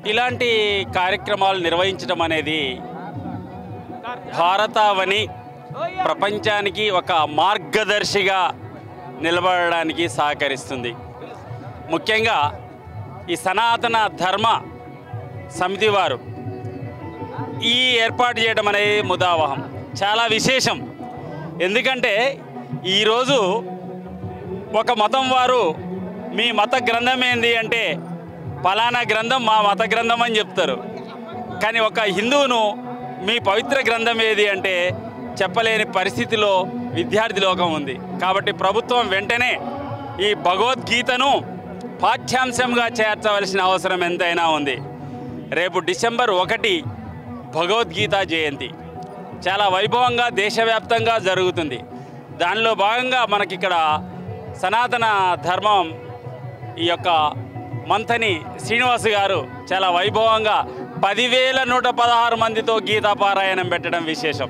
ఇలాంటి కార్యక్రమాలు నిర్వహించడం అనేది భారతావని ప్రపంచానికి ఒక మార్గదర్శిగా నిలబడడానికి సహకరిస్తుంది. ముఖ్యంగా ఈ సనాతన ధర్మ సమితి వారు ఈ ఏర్పాటు చేయడం అనేది ముదావహం చాలా విశేషం. ఎందుకంటే ఈరోజు ఒక మతం వారు మీ మత గ్రంథం ఏంది అంటే ఫలానా గ్రంథం మా మత గ్రంథం అని చెప్తారు. కానీ ఒక హిందువును మీ పవిత్ర గ్రంథం ఏది అంటే చెప్పలేని పరిస్థితిలో విద్యార్థి లోకం ఉంది. కాబట్టి ప్రభుత్వం వెంటనే ఈ భగవద్గీతను పాఠ్యాంశంగా చేర్చవలసిన అవసరం ఎంతైనా ఉంది. రేపు డిసెంబర్ 1 భగవద్గీత జయంతి చాలా వైభవంగా దేశవ్యాప్తంగా జరుగుతుంది. దానిలో భాగంగా మనకిక్కడ సనాతన ధర్మం ఈ యొక్క మంథని శ్రీనివాస్ గారు చాలా వైభవంగా 10,116 మందితో గీతా పారాయణం పెట్టడం విశేషం.